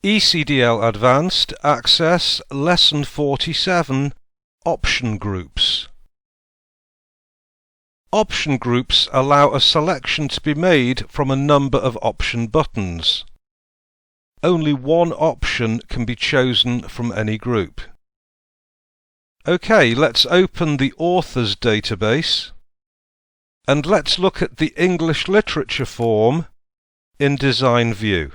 ECDL Advanced Access Lesson 47 Option Groups. Option groups allow a selection to be made from a number of option buttons. Only one option can be chosen from any group. OK, let's open the authors database and let's look at the English literature form in Design View.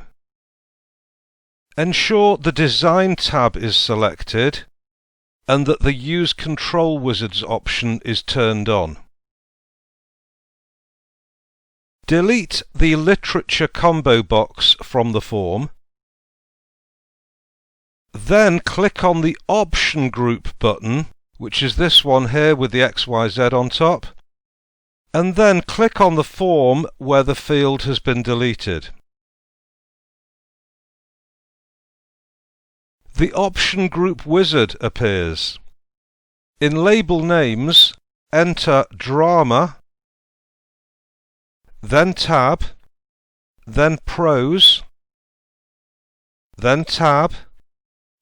Ensure the Design tab is selected and that the Use Control Wizards option is turned on. Delete the Literature combo box from the form. Then click on the Option Group button, which is this one here with the XYZ on top, and then click on the form where the field has been deleted. The Option Group Wizard appears. In Label Names, enter Drama, then Tab, then Prose, then Tab,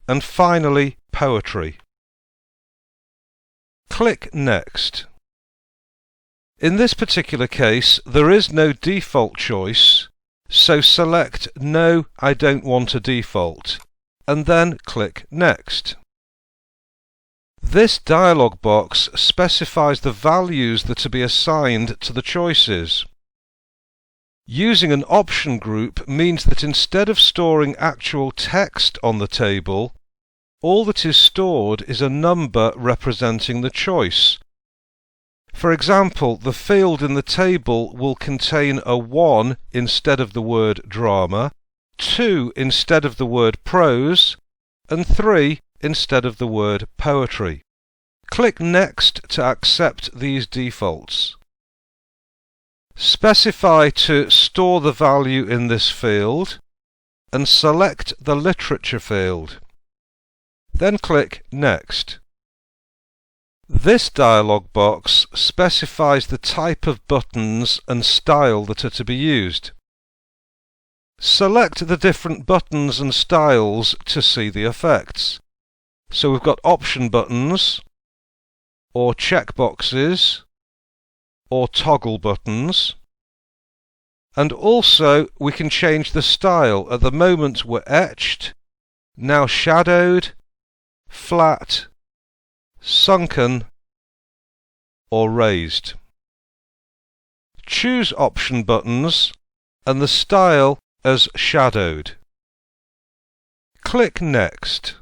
and finally Poetry. Click Next. In this particular case, there is no default choice, so select No, I don't want a default, and then click Next. This dialog box specifies the values that are to be assigned to the choices. Using an option group means that instead of storing actual text on the table, all that is stored is a number representing the choice. For example, the field in the table will contain a 1 instead of the word drama, 2 instead of the word prose, and 3 instead of the word poetry. Click Next to accept these defaults. Specify to store the value in this field and select the literature field. Then click Next. This dialog box specifies the type of buttons and style that are to be used. Select the different buttons and styles to see the effects. So we've got option buttons, or checkboxes, or toggle buttons, and also we can change the style. At the moment we're etched, now shadowed, flat, sunken, or raised. Choose option buttons and the style as shadowed. Click Next.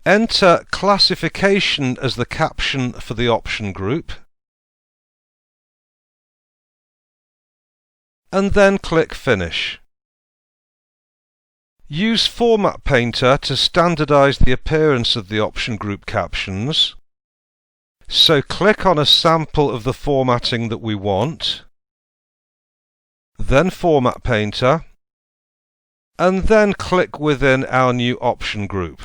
Enter classification as the caption for the option group, and then click Finish. Use Format Painter to standardize the appearance of the option group captions. So click on a sample of the formatting that we want, then Format Painter, and then click within our new option group.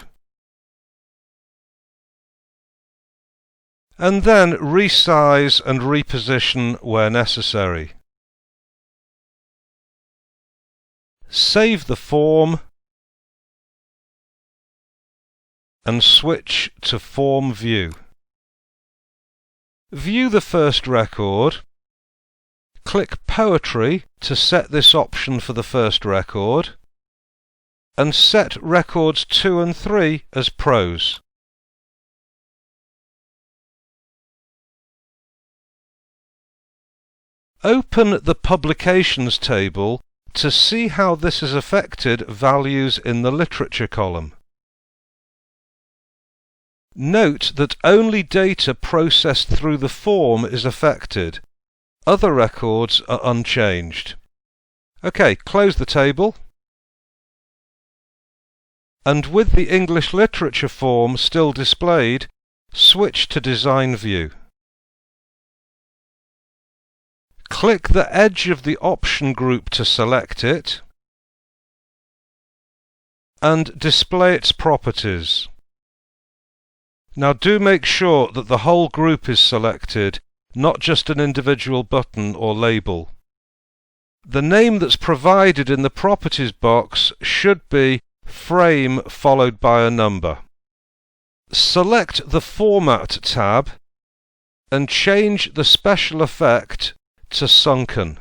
And then resize and reposition where necessary. Save the form and switch to Form View. View the first record. Click Poetry to set this option for the first record, and set records 2 and 3 as prose. Open the Publications table to see how this has affected values in the literature column. Note that only data processed through the form is affected. Other records are unchanged. OK, close the table. And with the English literature form still displayed, switch to Design View. Click the edge of the option group to select it, and display its properties. Now do make sure that the whole group is selected, not just an individual button or label. the name that's provided in the properties box should be frame followed by a number. Select the Format tab and change the special effect to sunken.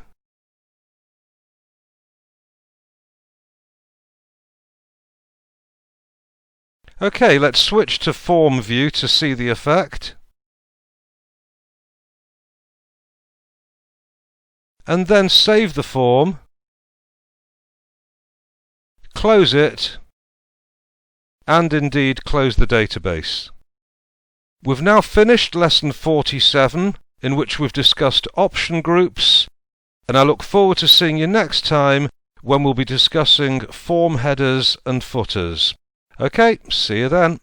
OK, let's switch to Form View to see the effect. And then save the form, close it, and indeed close the database. We've now finished lesson 47, in which we've discussed option groups, and I look forward to seeing you next time when we'll be discussing form headers and footers. OK, see you then.